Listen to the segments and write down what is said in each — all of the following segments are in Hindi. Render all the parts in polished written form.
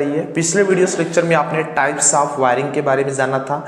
पिछले वीडियोस लेक्चर में आपने टाइप्स ऑफ वायरिंग के बारे में जाना था।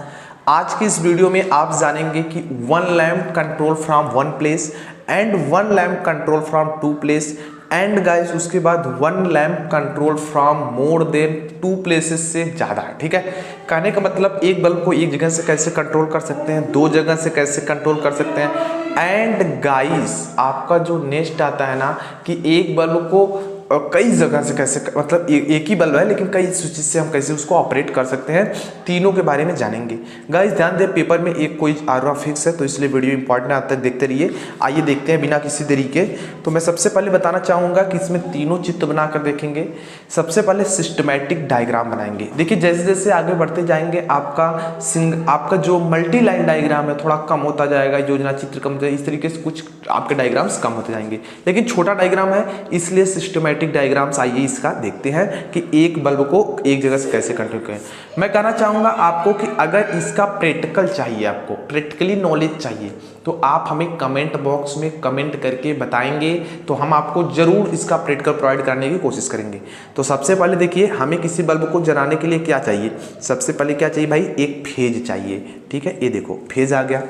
आज की इस वीडियो में आप जानेंगे कि one lamp control from one place and one lamp control from two place and guys उसके बाद one lamp control from more than two places से ज़्यादा है। ठीक है, कहने का मतलब एक बल्ब को एक जगह से कैसे कंट्रोल कर सकते हैं, दो जगह से कैसे कंट्रोल कर सकते हैं। एंड गाइस आपका जो नेक्स्ट आता है ना कि एक बल्ब को कई जगह से कैसे, मतलब एक ही बल्ब है लेकिन कई स्विचेस से हम कैसे उसको ऑपरेट कर सकते हैं, तीनों के बारे में जानेंगे। गाइस ध्यान दें, पेपर में एक कोई आर फिक्स है तो इसलिए वीडियो इंपॉर्टेंट आता है, देखते रहिए। आइए देखते हैं बिना किसी तरीके। तो मैं सबसे पहले बताना चाहूँगा कि इसमें तीनों चित्र बनाकर देखेंगे। सबसे पहले सिस्टमैटिक डायग्राम बनाएंगे। देखिए जैसे जैसे आगे बढ़ते जाएंगे आपका जो मल्टी लाइन डायग्राम है थोड़ा कम होता जाएगा, योजना चित्र कम होता है, इस तरीके से कुछ आपके डायग्राम्स कम होते जाएंगे। लेकिन छोटा डायग्राम है इसलिए सिस्टमैटिक डायग्राम्स आइए इसका देखते हैं कि एक बल्ब को एक जगह से कैसे कंट्रोल करें। मैं कहना चाहूँगा आपको कि अगर इसका प्रैक्टिकल चाहिए, आपको प्रैक्टिकली नॉलेज चाहिए तो आप हमें कमेंट बॉक्स में कमेंट करके बताएंगे तो हम आपको जरूर इसका प्रैक्टिकल प्रोवाइड करने की कोशिश करेंगे। तो सबसे पहले देखिए हमें किसी बल्ब को जलाने के लिए क्या चाहिए, सबसे पहले क्या चाहिए भाई, एक फेज चाहिए। ठीक है, ये देखो फेज आ गया।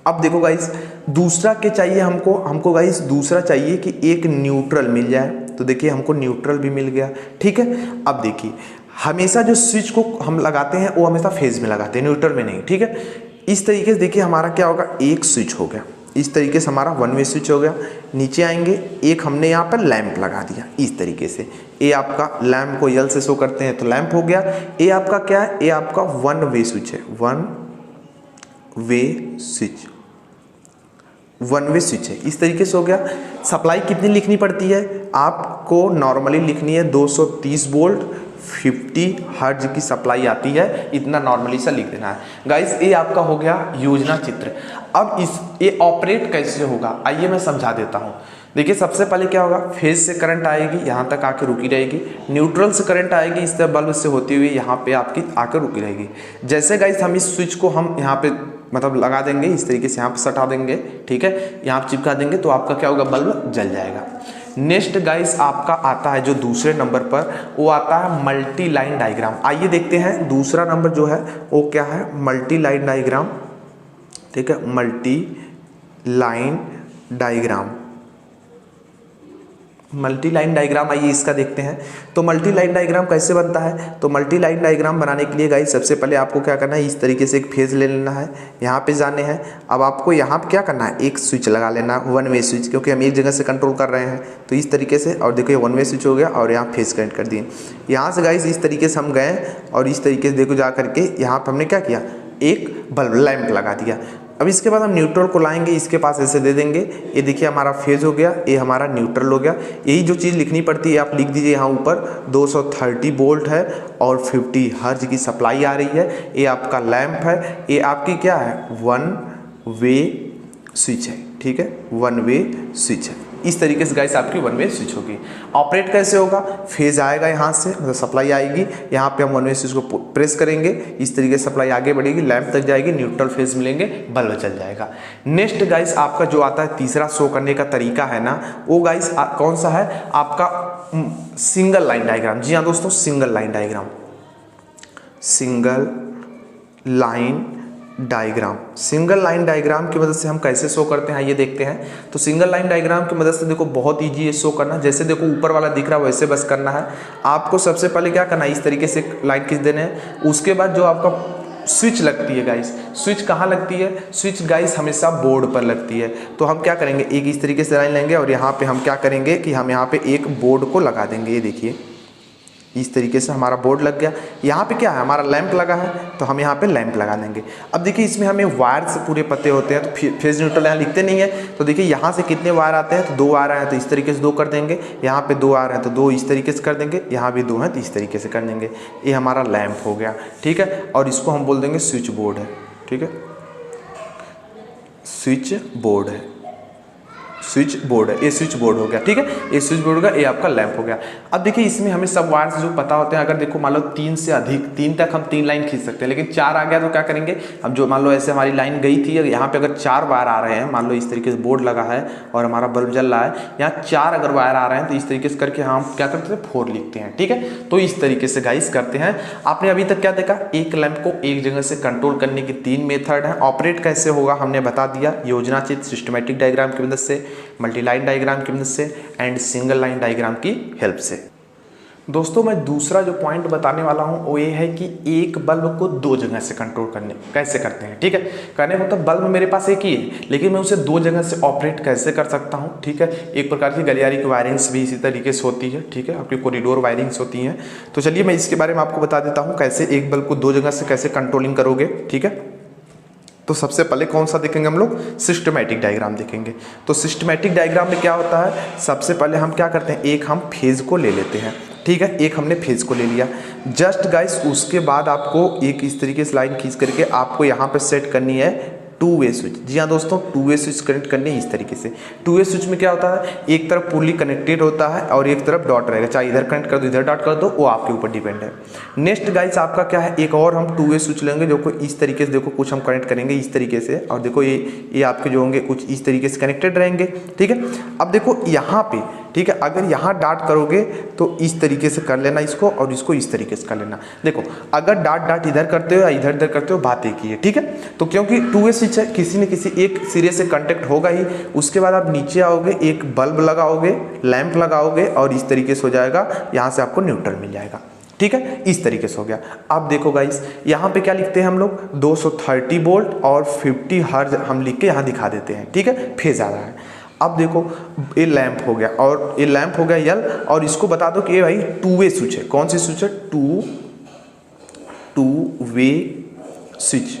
अब देखो गाइस दूसरा क्या चाहिए हमको गाइस दूसरा चाहिए कि एक न्यूट्रल मिल जाए। तो देखिए हमको न्यूट्रल भी मिल गया। ठीक है, अब देखिए हमेशा जो स्विच को हम लगाते हैं वो हमेशा फेज में लगाते हैं, न्यूट्रल में नहीं। ठीक है, इस तरीके से देखिए हमारा क्या होगा, एक स्विच हो गया, इस तरीके से हमारा वन वे स्विच हो गया। नीचे आएंगे, एक हमने यहाँ पर लैंप लगा दिया इस तरीके से, ये आपका लैंप को यल से शो करते हैं तो लैंप हो गया। ये आपका क्या है, ये आपका वन वे स्विच है, one way switch, one way switch है, इस तरीके से हो गया। सप्लाई कितनी लिखनी पड़ती है आपको, नॉर्मली लिखनी है 230 वोल्ट 50 हर्ट्ज की सप्लाई आती है, इतना नॉर्मली सा लिख देना है। गाइस ये आपका हो गया योजना चित्र। अब ये ऑपरेट कैसे होगा आइए मैं समझा देता हूँ। देखिए सबसे पहले क्या होगा, फेज से करंट आएगी, यहाँ तक आके रुकी रहेगी। न्यूट्रल से करंट आएगी, इस तरह बल्ब से होती हुई यहाँ पे आपकी आकर रुकी रहेगी। जैसे गाइस हम इस स्विच को हम यहाँ पे मतलब लगा देंगे, इस तरीके से यहाँ पे सटा देंगे, ठीक है, यहाँ पे चिपका देंगे तो आपका क्या होगा, बल्ब जल जाएगा। नेक्स्ट गाइस आपका आता है जो दूसरे नंबर पर, वो आता है मल्टी लाइन डायग्राम। आइए देखते हैं दूसरा नंबर जो है वो क्या है, मल्टी लाइन डायग्राम। ठीक है, multi line diagram, multi line diagram आइए इसका देखते हैं। तो मल्टी लाइन डायग्राम कैसे बनता है, तो मल्टी लाइन डायग्राम बनाने के लिए गाइस सबसे पहले आपको क्या करना है, इस तरीके से एक फेज ले लेना है, यहाँ पे जाने हैं। अब आपको यहाँ पे क्या करना है, एक स्विच लगा लेना है, वन वे स्विच, क्योंकि हम एक जगह से कंट्रोल कर रहे हैं तो इस तरीके से। और देखो ये वन वे स्विच हो गया और यहाँ फेज कनेक्ट कर दिए। यहाँ से गाइस इस तरीके से हम गए और इस तरीके से देखो जा करके यहाँ पर हमने क्या किया, एक बल्ब लैंप लगा दिया। अब इसके बाद हम न्यूट्रल को लाएंगे, इसके पास ऐसे दे देंगे, ये देखिए हमारा फेज हो गया, ये हमारा न्यूट्रल हो गया। यही जो चीज़ लिखनी पड़ती है आप लिख दीजिए यहाँ ऊपर, 230 वोल्ट है और 50 हर्ट्ज की सप्लाई आ रही है। ये आपका लैंप है, ये आपकी क्या है, वन वे स्विच है। ठीक है, वन वे स्विच है। इस तरीके से गाइस आपकी वन वे स्विच होगी। ऑपरेट कैसे होगा, फेज आएगा यहाँ से, मतलब सप्लाई आएगी, यहाँ पे हम वन वे स्विच को प्रेस करेंगे, इस तरीके से सप्लाई आगे बढ़ेगी, लैंप तक जाएगी, न्यूट्रल फेज मिलेंगे, बल्ब चल जाएगा। नेक्स्ट गाइस आपका जो आता है तीसरा शो करने का तरीका है ना, वो गाइस कौन सा है आपका, सिंगल लाइन डायग्राम। जी हाँ दोस्तों, single line diagram, single line diagram. Single line diagram की मदद से हम कैसे शो करते हैं ये देखते हैं। तो सिंगल लाइन डायग्राम की मदद से देखो बहुत इजी है शो करना। जैसे देखो ऊपर वाला दिख रहा है वैसे बस करना है आपको। सबसे पहले क्या करना है, इस तरीके से लाइन खींच देने हैं। उसके बाद जो आपका स्विच लगती है गाइस, स्विच कहाँ लगती है, स्विच गाइस हमेशा बोर्ड पर लगती है। तो हम क्या करेंगे, एक इस तरीके से लाइन लेंगे और यहाँ पे हम क्या करेंगे कि हम यहाँ पे एक बोर्ड को लगा देंगे। ये देखिए इस तरीके से हमारा बोर्ड लग गया। यहाँ पे क्या है, हमारा लैंप लगा है तो हम यहाँ पे लैंप लगा देंगे। अब देखिए इसमें हमें वायर से पूरे पते होते हैं, तो फेज न्यूट्रल यहाँ लिखते नहीं है। तो देखिए यहाँ से कितने वायर आते हैं, तो 2 वायर आए हैं तो इस तरीके से 2 कर देंगे, यहाँ पे 2 वायर हैं तो 2 इस तरीके से कर देंगे, यहाँ भी 2 हैं तो इस तरीके से कर देंगे। ये हमारा लैंप हो गया। ठीक है, और इसको हम बोल देंगे स्विच बोर्ड है। ठीक है, स्विच बोर्ड है, स्विच बोर्ड है, ये स्विच बोर्ड हो गया, ठीक है, ये स्विच बोर्ड का, ये आपका लैंप हो गया। अब देखिए इसमें हमें सब वायर्स जो पता होते हैं, अगर देखो मान लो 3 से अधिक, 3 तक हम 3 लाइन खींच सकते हैं, लेकिन 4 आ गया तो क्या करेंगे। अब जो मान लो ऐसे हमारी लाइन गई थी, यहाँ पे अगर 4 वायर आ रहे हैं, मान लो इस तरीके से बोर्ड लगा है और हमारा बल्ब जल रहा है, यहाँ 4 अगर वायर आ रहे हैं तो इस तरीके से करके हम क्या करते हैं 4 लिखते हैं, ठीक है। तो इस तरीके से गाइस करते हैं। आपने अभी तक क्या देखा, एक लैंप को एक जगह से कंट्रोल करने की 3 मेथड है। ऑपरेट कैसे होगा हमने बता दिया, योजना चित्र सिस्टमेटिक डायग्राम की मदद से, मल्टी लाइन डायग्राम की मदद से एंड सिंगल लाइन डायग्राम की हेल्प से। दोस्तों मैं दूसरा जो पॉइंट बताने वाला हूं वो ये है कि एक बल्ब को 2 जगह से कंट्रोल करने कैसे करते हैं, ठीक है। कहने को तो बल्ब मेरे पास एक ही है, लेकिन मैं उसे 2 जगह से ऑपरेट कैसे कर सकता हूं, ठीक है। एक प्रकार की गलियारे की वायरिंग्स भी इसी तरीके से होती है, ठीक है, आपकी कॉरिडोर वायरिंग्स होती हैं। तो चलिए मैं इसके बारे में आपको बता देता हूँ कैसे एक बल्ब को 2 जगह से कैसे कंट्रोलिंग करोगे, ठीक है। तो सबसे पहले कौन सा देखेंगे हम लोग, सिस्टमैटिक डायग्राम देखेंगे। तो सिस्टमैटिक डायग्राम में क्या होता है, सबसे पहले हम क्या करते हैं, एक हम फेज को ले लेते हैं, ठीक है, एक हमने फेज को ले लिया। जस्ट गाइस उसके बाद आपको एक इस तरीके से लाइन खींच करके आपको यहाँ पे सेट करनी है 2 वे स्विच। जी हाँ दोस्तों, 2 वे स्विच कनेक्ट करने इस तरीके से। 2 वे स्विच में क्या होता है, एक तरफ पुली कनेक्टेड होता है और एक तरफ डॉट रहेगा, चाहे इधर कनेक्ट कर दो इधर डॉट कर दो, वो आपके ऊपर डिपेंड है। नेक्स्ट गाइस आपका क्या है, एक और हम 2 वे स्विच लेंगे, देखो इस तरीके से, देखो कुछ हम कनेक्ट करेंगे इस तरीके से, और देखो ये आपके जो होंगे कुछ इस तरीके से कनेक्टेड रहेंगे, ठीक है। अब देखो यहाँ पे, ठीक है, अगर यहाँ डाट करोगे तो इस तरीके से कर लेना इसको, और इसको इस तरीके से कर लेना। देखो अगर डाट इधर करते हो या इधर इधर करते हो, बात एक ही है, ठीक है। तो क्योंकि 2 वे स्विच है, किसी न किसी एक सिरे से कांटेक्ट होगा ही। उसके बाद आप नीचे आओगे, एक बल्ब लगाओगे, लैंप लगाओगे, और इस तरीके से हो जाएगा, यहाँ से आपको न्यूट्रल मिल जाएगा, ठीक है, इस तरीके से हो गया। अब देखो गाइस यहाँ पे क्या लिखते हैं हम लोग, 230 वोल्ट और 50 हर्ट्ज हम लिख के यहाँ दिखा देते हैं, ठीक है, फेज आ रहा है। अब देखो ये लैंप हो गया, और ये लैंप हो गया यल, और इसको बता दो कि ये भाई 2 वे स्विच है। कौन सी स्विच है, 2 वे स्विच,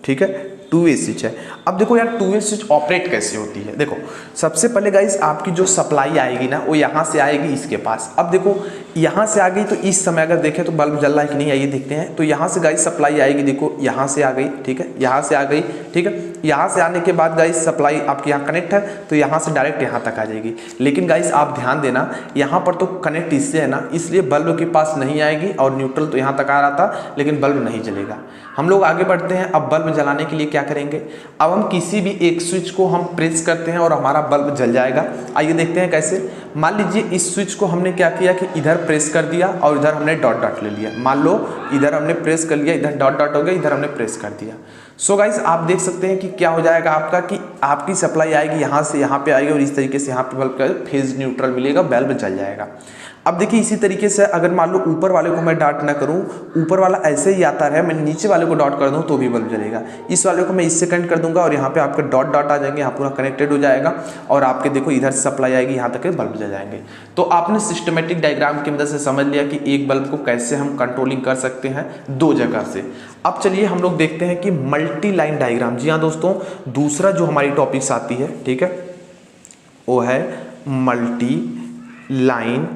ठीक है, 2 वे स्विच है। अब देखो यार 2 वे स्विच ऑपरेट कैसे होती है। देखो सबसे पहले गाइस आपकी जो सप्लाई आएगी ना, वो यहाँ से आएगी इसके पास। अब देखो यहाँ से आ गई तो इस समय अगर देखें तो बल्ब जल रहा है कि नहीं, आइए देखते हैं। तो यहाँ से गाइस सप्लाई आएगी, देखो यहाँ से आ गई, ठीक है, यहाँ से आ गई, ठीक है। यहाँ से आने के बाद गाइस सप्लाई आपके यहाँ कनेक्ट है, तो यहाँ से डायरेक्ट यहाँ तक आ जाएगी। लेकिन गाइस आप ध्यान देना, यहाँ पर तो कनेक्ट इससे है ना, इसलिए बल्ब के पास नहीं आएगी, और न्यूट्रल तो यहाँ तक आ रहा था, लेकिन बल्ब नहीं जलेगा। हम लोग आगे बढ़ते हैं। अब बल्ब जलाने के लिए क्या करेंगे, अब हम किसी भी एक स्विच को हम प्रेस करते हैं और हमारा बल्ब जल जाएगा। आइए देखते हैं कैसे। मान लीजिए इस स्विच को हमने क्या किया कि इधर प्रेस कर दिया और इधर हमने डॉट डॉट ले लिया। मान लो इधर हमने प्रेस कर लिया, इधर डॉट डॉट हो गया, इधर हमने प्रेस कर दिया। सो गाइस आप देख सकते हैं कि क्या हो जाएगा आपका, कि आपकी सप्लाई आएगी यहाँ से यहाँ पे आएगी, और इस तरीके से यहाँ पे बल्ब का फेज न्यूट्रल मिलेगा, बल्ब जल जाएगा। अब देखिए इसी तरीके से अगर मान लो ऊपर वाले को मैं डॉट ना करूं, ऊपर वाला ऐसे ही आता है, मैं नीचे वाले को डॉट कर दूं तो भी बल्ब जलेगा। इस वाले को मैं इससे कनेक्ट कर दूंगा और यहाँ पे आपके डॉट डॉट आ जाएंगे, यहाँ पूरा कनेक्टेड हो जाएगा, और आपके देखो इधर से सप्लाई आएगी, यहाँ तक बल्ब जल जाएंगे। तो आपने सिस्टमेटिक डायग्राम की मदद से समझ लिया कि एक बल्ब को कैसे हम कंट्रोलिंग कर सकते हैं 2 जगह से। अब चलिए हम लोग देखते हैं कि मल्टी लाइन डायग्राम। जी हाँ दोस्तों, दूसरा जो हमारी टॉपिक्स आती है, ठीक है, वो है मल्टी लाइन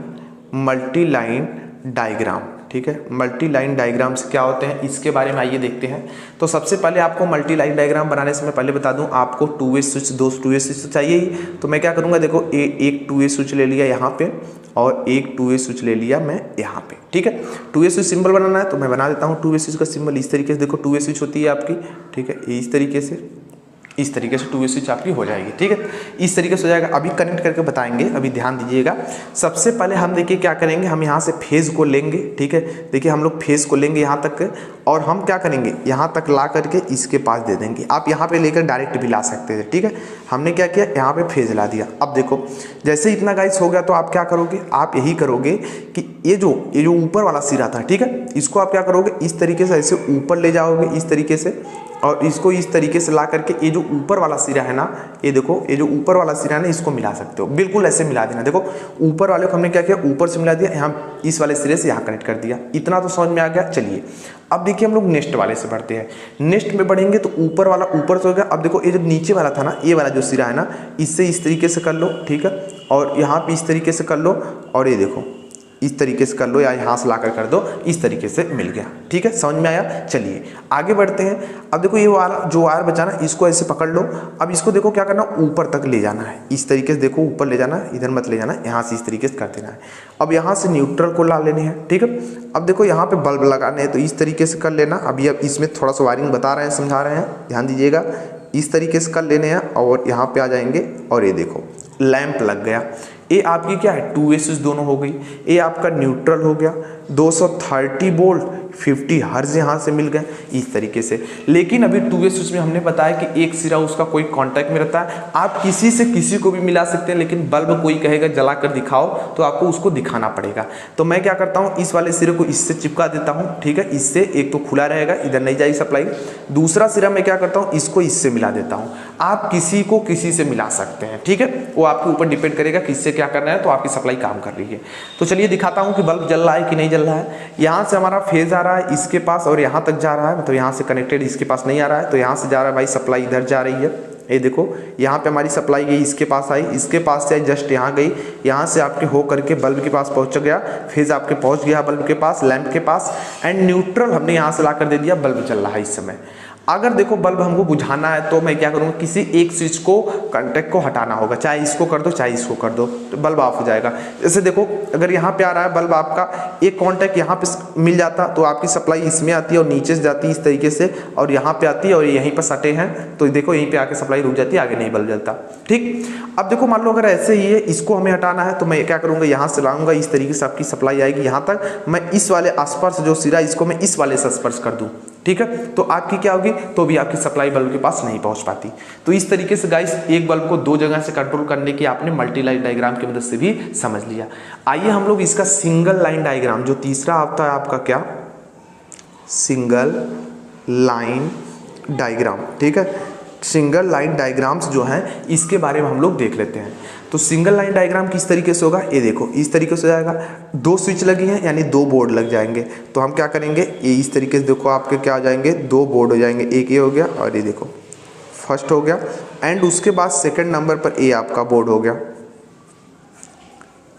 डायग्राम, ठीक है। मल्टी लाइन डायग्राम से क्या होते हैं इसके बारे में आइए देखते हैं। तो सबसे पहले आपको मल्टी लाइन डायग्राम बनाने से मैं पहले बता दूं, आपको 2 वे स्विच, 2 वे स्विच चाहिए ही। तो मैं क्या करूंगा, देखो एक 2 वे स्विच ले लिया यहाँ पे, और एक 2 वे स्विच ले लिया मैं यहाँ पे, ठीक है। 2 वे स्विच सिंबल बनाना है तो मैं बना देता हूँ 2 वे स्विच का सिंबल इस तरीके से। देखो 2 वे स्विच होती है आपकी, ठीक है, इस तरीके से 2 वे स्विच आपकी हो जाएगी, ठीक है, इस तरीके से हो जाएगा। अभी कनेक्ट करके बताएंगे, अभी ध्यान दीजिएगा। सबसे पहले हम देखिए क्या करेंगे, हम यहाँ से फेज को लेंगे, ठीक है, देखिए हम लोग फेज को लेंगे यहाँ तक, और हम क्या करेंगे यहाँ तक ला करके इसके पास दे देंगे। आप यहाँ पे लेकर डायरेक्ट भी ला सकते थे, ठीक है। हमने क्या किया, यहाँ पे फेज ला दिया। अब देखो जैसे इतना गाइस हो गया तो आप क्या करोगे, आप यही करोगे कि ये जो ऊपर वाला सिरा था, ठीक है, इसको आप क्या करोगे, इस तरीके से ऐसे ऊपर ले जाओगे इस तरीके से, और इसको इस तरीके से ला करके ये जो ऊपर वाला सिरा है ना, ये देखो ये जो ऊपर वाला सिरा है ना, इसको मिला सकते हो, बिल्कुल ऐसे मिला देना। देखो ऊपर वाले को हमने क्या किया, ऊपर से मिला दिया, यहाँ इस वाले सिरे से यहाँ कनेक्ट कर दिया। इतना तो समझ में आ गया। चलिए अब देखिए हम लोग नेक्स्ट वाले से बढ़ते हैं। नेक्स्ट में बढ़ेंगे तो ऊपर वाला ऊपर से हो गया। अब देखो ये जो नीचे वाला था ना, ये वाला जो सिरा है ना, इससे इस तरीके से कर लो, ठीक है, और यहाँ पे इस तरीके से कर लो, और ये देखो इस तरीके से कर लो या यहाँ से लाकर कर दो, इस तरीके से मिल गया। ठीक है, समझ में आया। चलिए आगे बढ़ते हैं। अब देखो ये वाला जो वायर बचा ना, इसको ऐसे पकड़ लो। अब इसको देखो क्या करना, ऊपर तक ले जाना है, इस तरीके से देखो ऊपर ले जाना, इधर मत ले जाना, यहाँ से इस तरीके से कर देना है। अब यहाँ से न्यूट्रल को ला लेने हैं। ठीक है, अब देखो यहाँ पे बल्ब लगाने हैं तो इस तरीके से कर लेना। अभी अब इसमें थोड़ा सा वायरिंग बता रहे हैं, समझा रहे हैं, ध्यान दीजिएगा। इस तरीके से कर लेने हैं और यहाँ पे आ जाएंगे और ये देखो लैंप लग गया। ये आपकी क्या है, 2 वे स्विच दोनों हो गई। ये आपका न्यूट्रल हो गया, 230 वोल्ट 50 हर्ज यहाँ से मिल गए इस तरीके से। लेकिन अभी 2 वे स्विच में हमने बताया कि एक सिरा उसका कोई कांटेक्ट में रहता है, आप किसी से किसी को भी मिला सकते हैं, लेकिन बल्ब कोई कहेगा जला कर दिखाओ तो आपको उसको दिखाना पड़ेगा। तो मैं क्या करता हूँ, इस वाले सिरे को इससे चिपका देता हूँ। ठीक है, इससे एक तो खुला रहेगा, इधर नहीं जाएगी सप्लाई। दूसरा सिरा मैं क्या करता हूँ, इसको इससे मिला देता हूँ। आप किसी को किसी से मिला सकते हैं। ठीक है, वो आपके ऊपर डिपेंड करेगा किससे क्या करना है, तो आपकी सप्लाई काम कर रही है। तो चलिए दिखाता हूँ कि बल्ब जल रहा है कि नहीं जल रहा है। यहाँ से हमारा फेज आ रहा है इसके पास और यहाँ तक जा रहा है, मतलब यहाँ से कनेक्टेड इसके पास नहीं आ रहा है, तो यहाँ से जा रहा है भाई सप्लाई इधर जा रही है। ये देखो यहाँ पे हमारी सप्लाई गई, इसके पास आई, इसके पास से आई, जस्ट यहाँ गई, यहाँ से आपके हो करके बल्ब के पास पहुँच गया, फेज आपके पहुँच गया बल्ब के पास, लैंप के पास, एंड न्यूट्रल हमने यहाँ से ला कर दे दिया, बल्ब चल रहा है इस समय। अगर देखो बल्ब हमको बुझाना है तो मैं क्या करूँगा, किसी एक स्विच को कांटेक्ट को हटाना होगा, चाहे इसको कर दो चाहे इसको कर दो, तो बल्ब ऑफ हो जाएगा। जैसे देखो अगर यहाँ पे आ रहा है बल्ब, आपका एक कांटेक्ट यहाँ पे मिल जाता तो आपकी सप्लाई इसमें आती है और नीचे से जाती है इस तरीके से, और यहाँ पे आती है और यहीं पर सटे हैं तो देखो यहीं पे आके सप्लाई रुक जाती है, आगे नहीं बल्ब जलता। ठीक, अब देखो मान लो अगर ऐसे ही है, इसको हमें हटाना है तो मैं क्या करूँगा, यहाँ से लाऊंगा, इस तरीके से आपकी सप्लाई आएगी यहाँ तक। मैं इस वाले स्पर्श जो सिरा, इसको मैं इस वाले से स्पर्श कर दूँ। ठीक है, तो आपकी क्या होगी, तो भी आपकी सप्लाई बल्ब के पास नहीं पहुंच पाती। तो इस तरीके से गाइस एक बल्ब को 2 जगह से कंट्रोल करने की आपने मल्टी लाइन डायग्राम की मदद से भी समझ लिया। आइए हम लोग इसका सिंगल लाइन डायग्राम, जो तीसरा आता है आपका क्या, सिंगल लाइन डायग्राम। ठीक है, सिंगल लाइन डायग्राम्स जो हैं इसके बारे में हम लोग देख लेते हैं। तो सिंगल लाइन डायग्राम किस तरीके से होगा, ये देखो इस तरीके से जाएगा, 2 स्विच लगी हैं यानी 2 बोर्ड लग जाएंगे। तो हम क्या करेंगे, ये इस तरीके से देखो आपके क्या हो जाएंगे, 2 बोर्ड हो जाएंगे, एक ये हो गया और ये देखो फर्स्ट हो गया, एंड उसके बाद सेकंड नंबर पर ये आपका बोर्ड हो गया,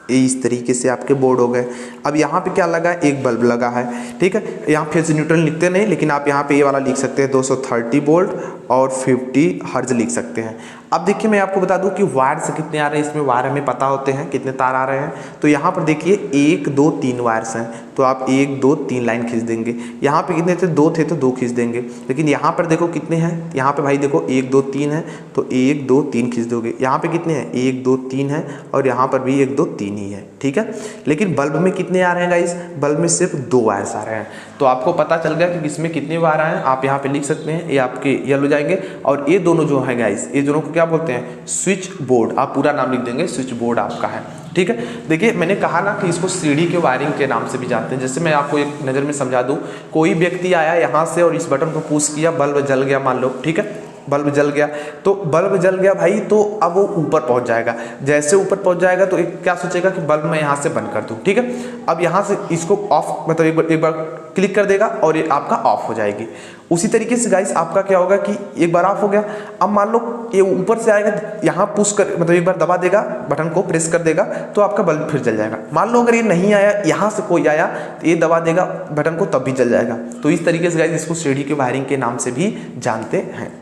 ये इस तरीके से आपके बोर्ड हो गए। अब यहाँ पे क्या लगा है, एक बल्ब लगा है। ठीक है, यहाँ फेज न्यूट्रल लिखते नहीं, लेकिन आप यहाँ पे ये वाला लिख सकते हैं, 230 वोल्ट और 50 हर्ज लिख सकते हैं। अब देखिए मैं आपको बता दूं कि वायर से कितने आ रहे हैं, इसमें वायर हमें पता होते हैं कितने तार आ रहे हैं। तो यहाँ पर देखिए 1 2 3 वायर्स हैं, तो आप 1 2 3 लाइन खींच देंगे। यहाँ पे कितने थे, 2 थे तो 2 खींच देंगे। लेकिन यहाँ पर देखो कितने हैं, यहाँ पे भाई देखो 1 2 3 है, तो 1 2 3 खींच दोगे। यहाँ पे कितने हैं, 1 2 3 है, और यहाँ पर भी 1 2 3 ही है। ठीक है, लेकिन बल्ब में कितने आ रहे हैं गाइस, बल्ब में सिर्फ 2 वायर्स आ रहे हैं। तो आपको पता चल गया कि इसमें कितने वायर आए हैं, आप यहाँ पे लिख सकते हैं, ये आपके ये हो जाएंगे। और ये दोनों जो है गाइस, ये दोनों को क्या बोलते हैं, स्विच बोर्ड। आप पूरा नाम लिख देंगे, स्विच बोर्ड आपका है। ठीक है, देखिए मैंने कहा ना कि इसको सीढ़ी के वायरिंग के नाम से भी जानते हैं। जैसे मैं आपको एक नज़र में समझा दूं, कोई व्यक्ति आया यहाँ से और इस बटन को पुश किया, बल्ब जल गया मान लो। ठीक है, बल्ब जल गया, तो बल्ब जल गया भाई, तो अब वो ऊपर पहुंच जाएगा। जैसे ऊपर पहुंच जाएगा तो एक क्या सोचेगा कि बल्ब मैं यहाँ से बंद कर दूं। ठीक है, अब यहाँ से इसको ऑफ, मतलब एक बार क्लिक कर देगा और ये आपका ऑफ हो जाएगी। उसी तरीके से गाइस आपका क्या होगा कि एक बार ऑफ हो गया, अब मान लो ये ऊपर से आएगा, यहाँ पुश कर, मतलब एक बार दबा देगा, बटन को प्रेस कर देगा, तो आपका बल्ब फिर जल जाएगा। मान लो अगर ये नहीं आया, यहाँ से कोई आया तो ये दबा देगा बटन को, तब भी जल जाएगा। तो इस तरीके से गाइस इसको सीढ़ी के वायरिंग के नाम से भी जानते हैं।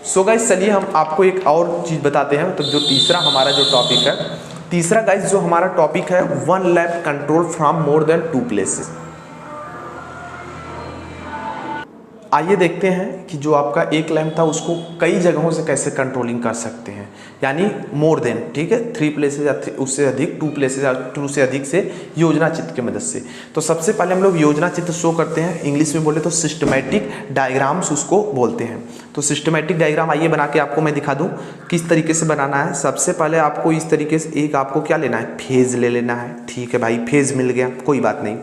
सो गाइस चलिए हम आपको एक और चीज़ बताते हैं। तो जो तीसरा हमारा जो टॉपिक है, तीसरा गाइस जो हमारा टॉपिक है, 1 lamp control from more then 2 places. आइए देखते हैं कि जो आपका एक लैंप था उसको कई जगहों से कैसे कंट्रोलिंग कर सकते हैं, यानी मोर देन। ठीक है, 3 प्लेसेस या उससे अधिक, 2 प्लेसेस या 2 से अधिक से योजना चित्र की मदद से। तो सबसे पहले हम लोग योजना चित्र शो करते हैं, इंग्लिश में बोले तो सिस्टमैटिक डायग्राम्स उसको बोलते हैं। तो सिस्टमैटिक डायग्राम आइए बना के आपको मैं दिखा दूं किस तरीके से बनाना है। सबसे पहले आपको इस तरीके से एक आपको क्या लेना है, फेज ले लेना है। ठीक है भाई, फेज मिल गया, कोई बात नहीं।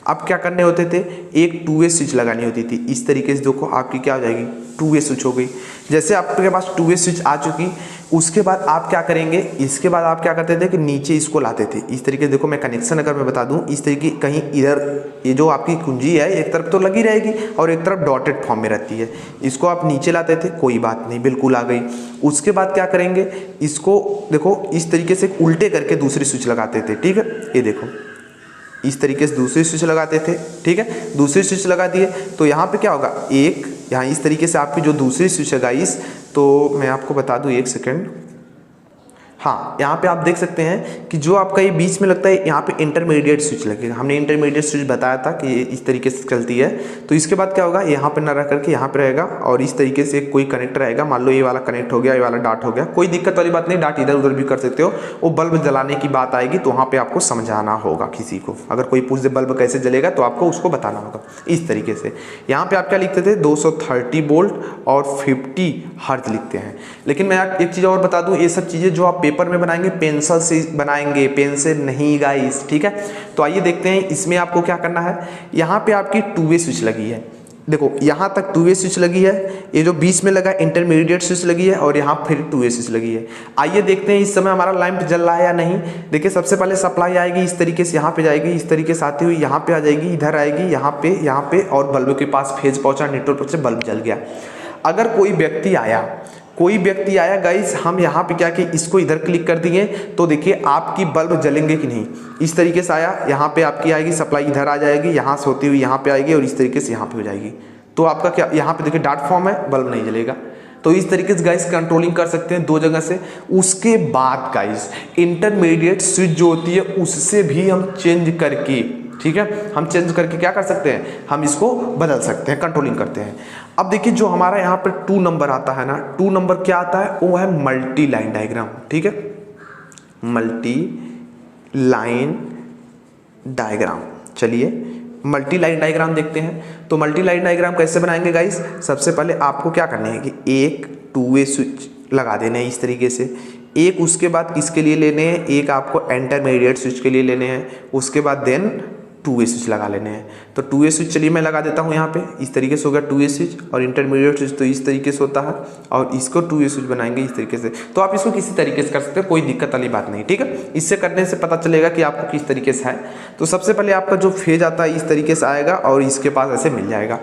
अब क्या करने होते थे, एक 2 वे स्विच लगानी होती थी। इस तरीके से देखो आपकी क्या हो जाएगी, 2 वे स्विच हो गई। जैसे आपके पास 2 वे स्विच आ चुकी, उसके बाद आप क्या करेंगे, इसके बाद आप क्या करते थे कि नीचे इसको लाते थे। इस तरीके से देखो मैं कनेक्शन अगर मैं बता दूं, इस तरीके कहीं इधर ये जो आपकी कुंजी है एक तरफ तो लगी रहेगी और एक तरफ डॉटेड फॉर्म में रहती है, इसको आप नीचे लाते थे, कोई बात नहीं, बिल्कुल आ गई। उसके बाद क्या करेंगे, इसको देखो इस तरीके से उल्टे करके दूसरी स्विच लगाते थे। ठीक है, ये देखो इस तरीके से दूसरी स्विच लगाते थे, ठीक है, दूसरी स्विच लगा दिए तो यहाँ पे क्या होगा, एक यहाँ इस तरीके से आपकी जो दूसरी स्विच है गाइस, तो मैं आपको बता दूँ, एक सेकेंड, हाँ यहाँ पे आप देख सकते हैं कि जो आपका ये बीच में लगता है यहाँ पे इंटरमीडिएट स्विच लगेगा। हमने इंटरमीडिएट स्विच बताया था कि ये इस तरीके से चलती है। तो इसके बाद क्या होगा, यहाँ पे ना रह करके यहाँ पे रहेगा और इस तरीके से कोई कनेक्ट रहेगा। मान लो ये वाला कनेक्ट हो गया, ये वाला डाट हो गया, कोई दिक्कत वाली बात नहीं, डाट इधर उधर भी कर सकते हो। वो बल्ब जलाने की बात आएगी तो वहाँ पर आपको समझाना होगा किसी को, अगर कोई पूछ दे बल्ब कैसे जलेगा तो आपको उसको बताना होगा इस तरीके से। यहाँ पर आप क्या लिखते थे, 230 वोल्ट और 50 हर्ट्ज लिखते हैं। लेकिन मैं एक चीज़ और बता दूँ, ये सब चीज़ें जो आप पेपर में बनाएंगे पेंसिल से बनाएंगे, पेन से नहीं गाइस, ठीक है। तो आइए देखते हैं इसमें आपको क्या करना है। यहाँ पे आपकी 2 वे स्विच लगी है, देखो यहाँ तक 2 वे स्विच लगी है, ये जो बीच में लगा इंटरमीडिएट स्विच लगी है और यहाँ फिर 2 वे स्विच लगी है। आइए देखते हैं इस समय हमारा लैंप जल रहा है या नहीं। देखिए सबसे पहले सप्लाई आएगी इस तरीके से, यहाँ पे जाएगी, इस तरीके से आती हुई यहाँ पे आ जाएगी, इधर आएगी, यहाँ पे और बल्ब के पास फेज पहुंचा, न्यूट्रल पर से बल्ब जल गया। अगर कोई व्यक्ति आया गाइस, हम यहाँ पे क्या कि इसको इधर क्लिक कर दिए तो देखिए आपकी बल्ब जलेंगे कि नहीं। इस तरीके से आया, यहाँ पे आपकी आएगी सप्लाई, इधर आ जाएगी, यहाँ से होती हुई यहाँ पे आएगी और इस तरीके से यहाँ पे हो जाएगी। तो आपका क्या, यहाँ पे देखिए डार्क फॉर्म है, बल्ब नहीं जलेगा। तो इस तरीके से गाइस कंट्रोलिंग कर सकते हैं 2 जगह से। उसके बाद गाइस इंटरमीडिएट स्विच जो होती है उससे भी हम चेंज करके, ठीक है, हम चेंज करके क्या कर सकते हैं, हम इसको बदल सकते हैं, कंट्रोलिंग करते हैं। अब देखिए जो हमारा यहाँ पर 2 नंबर आता है ना, 2 नंबर क्या आता है, वो है मल्टी लाइन डायग्राम, ठीक है, मल्टी लाइन डायग्राम। चलिए मल्टी लाइन डायग्राम देखते हैं। तो मल्टी लाइन डायग्राम कैसे बनाएंगे गाइस, सबसे पहले आपको क्या करना है कि एक 2 वे स्विच लगा देने हैं इस तरीके से, एक उसके बाद किसके लिए लेने हैं, एक आपको इंटरमीडिएट स्विच के लिए लेने हैं, उसके बाद देन 2 वे स्विच लगा लेने हैं। तो 2 वे स्विच चलिए मैं लगा देता हूँ यहाँ पे, इस तरीके से हो गया 2 वे स्विच, और इंटरमीडिएट स्विच तो इस तरीके से होता है, और इसको 2 वे स्विच बनाएंगे इस तरीके से। तो आप इसको किसी तरीके से कर सकते हैं, कोई दिक्कत वाली बात नहीं, ठीक है। इससे करने से पता चलेगा कि आपको किस तरीके से है। तो सबसे पहले आपका जो फेज आता है इस तरीके से आएगा और इसके पास ऐसे मिल जाएगा।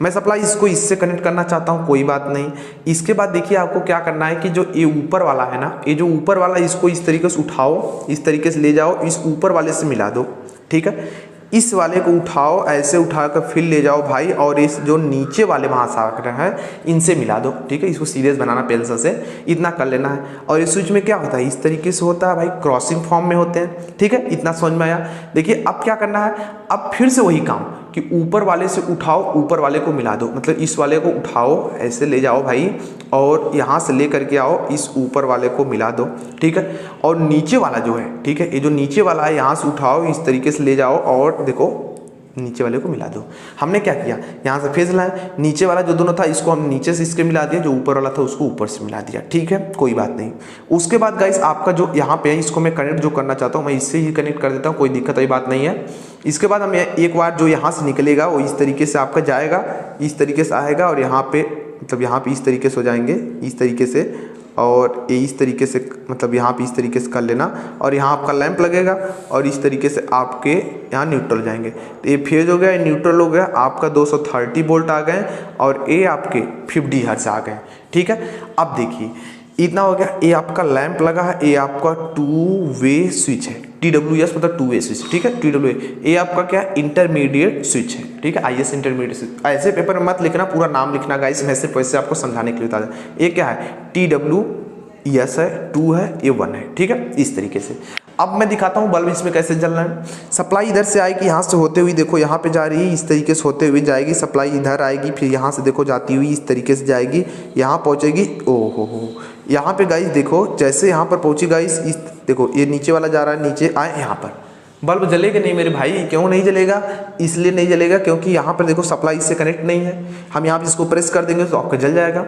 मैं सप्लाई इसको इससे कनेक्ट करना चाहता हूँ, कोई बात नहीं। इसके बाद देखिए आपको क्या करना है कि जो ये ऊपर वाला है ना, ये जो ऊपर वाला, इसको इस तरीके से उठाओ, इस तरीके से ले जाओ, इस ऊपर वाले से मिला दो, ठीक है। इस वाले को उठाओ, ऐसे उठाकर फिर ले जाओ भाई, और इस जो नीचे वाले महासागर हैं इनसे मिला दो, ठीक है। इसको सीरियस बनाना पेंसिल से, इतना कर लेना है। और इस स्विच में क्या होता है, इस तरीके से होता है भाई, क्रॉसिंग फॉर्म में होते हैं, ठीक है। इतना समझ में आया। देखिए अब क्या करना है, अब फिर से वही काम कि ऊपर वाले से उठाओ, ऊपर वाले को मिला दो, मतलब इस वाले को उठाओ, ऐसे ले जाओ भाई, और यहाँ से ले करके आओ, इस ऊपर वाले को मिला दो, ठीक है। और नीचे वाला जो है, ठीक है, ये जो नीचे वाला है यहाँ से उठाओ, इस तरीके से ले जाओ और देखो नीचे वाले को मिला दो। हमने क्या किया, यहाँ से फेज लाए, नीचे वाला जो दोनों था इसको हम नीचे से इसके मिला दिया, जो ऊपर वाला था उसको ऊपर से मिला दिया, ठीक है, कोई बात नहीं। उसके बाद गाइस आपका जो यहाँ पे है, इसको मैं कनेक्ट जो करना चाहता हूँ मैं इससे ही कनेक्ट कर देता हूँ, कोई दिक्कत वाली बात नहीं है। इसके बाद हम एक बार जो यहाँ से निकलेगा वो इस तरीके से आपका जाएगा, इस तरीके से आएगा, और यहाँ पे मतलब यहाँ पे इस तरीके से हो जाएंगे, इस तरीके से, और ये इस तरीके से, मतलब यहाँ पे इस तरीके से कर लेना, और यहाँ आपका लैंप लगेगा, और इस तरीके से आपके यहाँ न्यूट्रल जाएंगे। तो ये फेज हो गया, ये न्यूट्रल हो गया, आपका 230 वोल्ट आ गए, और ये आपके 50 हर्ट्ज आ गए, ठीक है। अब देखिए इतना हो गया, ये आपका लैंप लगा है, ये आपका 2 वे स्विच है, TWS मतलब 2 वे स्विच, ठीक है, TWA। ये आपका क्या इंटरमीडिएट स्विच है, ठीक है, IS इंटरमीडिएट स्विच। ऐसे पेपर में मत लिखना, पूरा नाम लिखना गाइस, मैं सिर्फ वैसे आपको समझाने के लिए बता दें। ये क्या है, TWS है, 2 है, ये 1 है, ठीक है, इस तरीके से। अब मैं दिखाता हूँ बल्ब इसमें कैसे जलना है। सप्लाई इधर से आएगी, यहाँ से होते हुए देखो यहाँ पे जा रही है, इस तरीके से होते हुए जाएगी, सप्लाई इधर आएगी, फिर यहाँ से देखो जाती हुई इस तरीके से जाएगी, यहाँ पहुँचेगी। ओहो हो, यहाँ पे गाइस देखो जैसे यहाँ पर पहुँची गाइस, इस देखो ये नीचे वाला जा रहा है, नीचे आए यहाँ पर बल्ब जलेगा नहीं मेरे भाई। क्यों नहीं जलेगा, इसलिए नहीं जलेगा क्योंकि यहाँ पर देखो सप्लाई इससे कनेक्ट नहीं है। हम यहाँ पर इसको प्रेस कर देंगे तो आपका जल जाएगा।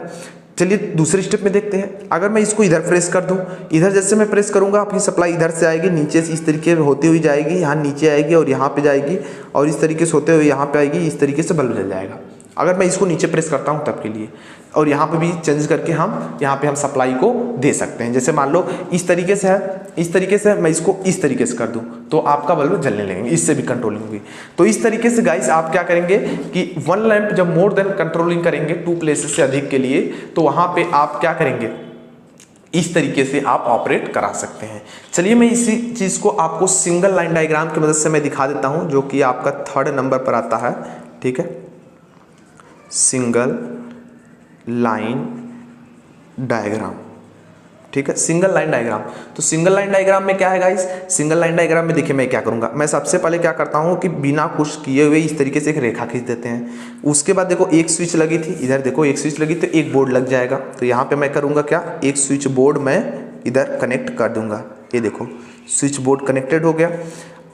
चलिए दूसरे स्टेप में देखते हैं। अगर मैं इसको इधर प्रेस कर दूं, इधर जैसे मैं प्रेस करूंगा आपकी सप्लाई इधर से आएगी, नीचे से इस तरीके से होती हुई जाएगी, यहाँ नीचे आएगी और यहाँ पे जाएगी, और इस तरीके से होते हुए यहाँ पे आएगी, इस तरीके से बल्ब जल जाएगा। अगर मैं इसको नीचे प्रेस करता हूँ तब के लिए, और यहाँ पे भी चेंज करके हम यहाँ पे हम सप्लाई को दे सकते हैं। जैसे मान लो इस तरीके से है, इस तरीके से मैं इसको इस तरीके से कर दूं तो आपका बल्ब जलने लगेंगे, इससे भी कंट्रोलिंग होगी। तो इस तरीके से गाइस आप क्या करेंगे कि 1 लैंप जब मोर देन कंट्रोलिंग करेंगे 2 प्लेसेस से अधिक के लिए, तो वहाँ पे आप क्या करेंगे, इस तरीके से आप ऑपरेट करा सकते हैं। चलिए मैं इसी चीज़ को आपको सिंगल लाइन डायग्राम की मदद से मैं दिखा देता हूं, जो कि आपका 3rd नंबर पर आता है। ठीक है, सिंगल लाइन डायग्राम। ठीक है, सिंगल लाइन डायग्राम। तो सिंगल लाइन डायग्राम में क्या है गाइस, सिंगल लाइन डायग्राम में देखिए मैं क्या करूंगा, मैं सबसे पहले क्या करता हूं कि बिना कुछ किए हुए इस तरीके से एक रेखा खींच देते हैं। उसके बाद देखो एक स्विच लगी थी, इधर देखो एक स्विच लगी तो एक बोर्ड लग जाएगा। तो यहाँ पे मैं करूँगा क्या, एक स्विच बोर्ड मैं इधर कनेक्ट कर दूंगा। ये देखो स्विच बोर्ड कनेक्टेड हो गया।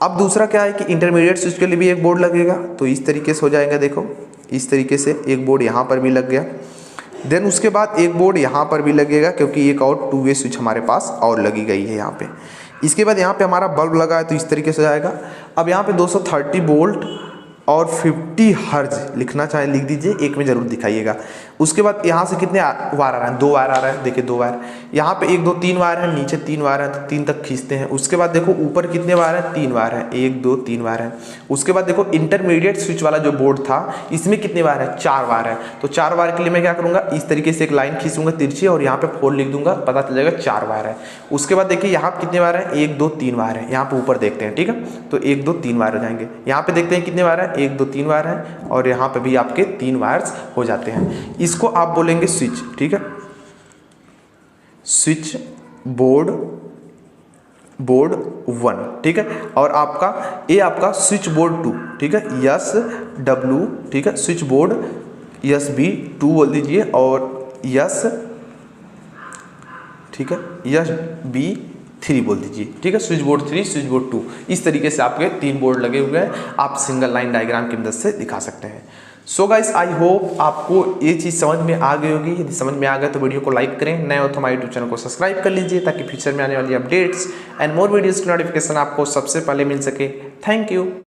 अब दूसरा क्या है कि इंटरमीडिएट स्विच के लिए भी एक बोर्ड लगेगा। तो इस तरीके से हो जाएगा, देखो इस तरीके से एक बोर्ड यहाँ पर भी लग गया। देन उसके बाद एक बोर्ड यहाँ पर भी लगेगा, क्योंकि एक और 2 वे स्विच हमारे पास और लगी गई है यहाँ पे। इसके बाद यहाँ पे हमारा बल्ब लगा है, तो इस तरीके से जाएगा। अब यहाँ पे 230 वोल्ट और 50 हर्ज लिखना चाहे लिख दीजिए, एक में जरूर दिखाइएगा। उसके बाद यहाँ से कितने वायर आ रहे हैं, 2 वायर आ रहे हैं। देखिए 2 वायर, यहाँ पे 1 2 3 वायर है, नीचे 3 वायर है, तो 3 तक खींचते हैं। उसके बाद देखो ऊपर कितने वायर हैं, 3 वायर है, 1 2 3 वायर है। उसके बाद देखो इंटरमीडिएट स्विच वाला जो बोर्ड था, इसमें कितने वायर है, 4 वायर है। तो 4 वायर के लिए मैं क्या करूँगा, इस तरीके से एक लाइन खींचूंगा तिरछी और यहाँ पे 4 लिख दूंगा, पता चल जाएगा 4 वायर है। उसके बाद देखिए यहाँ कितने वायर है, 1 2 3 वायर है। यहाँ पे ऊपर देखते हैं, ठीक है, तो 1 2 3 वायर हो जाएंगे। यहाँ पे देखते हैं कितने वायर है, 1 2 3 वायर है, और यहाँ पे भी आपके 3 वायर्स हो जाते हैं। इसको आप बोलेंगे स्विच। ठीक है, स्विच बोर्ड 1। ठीक है, और आपका ये आपका स्विच बोर्ड 2। ठीक है, SW। ठीक है, स्विच बोर्ड SB2 बोल दीजिए, और ठीक है SB3 बोल दीजिए। ठीक है, स्विच बोर्ड 3, स्विच बोर्ड 2, इस तरीके से आपके 3 बोर्ड लगे हुए हैं, आप सिंगल लाइन डायग्राम की मदद से दिखा सकते हैं। सो गाइस, आई होप आपको ये चीज़ समझ में आ गई होगी। यदि समझ में आ गया तो वीडियो को लाइक करें, नए हो तो हमारे यूट्यूब चैनल को सब्सक्राइब कर लीजिए, ताकि फ्यूचर में आने वाली अपडेट्स एंड मोर वीडियोज़ की नोटिफिकेशन आपको सबसे पहले मिल सके। Thank you.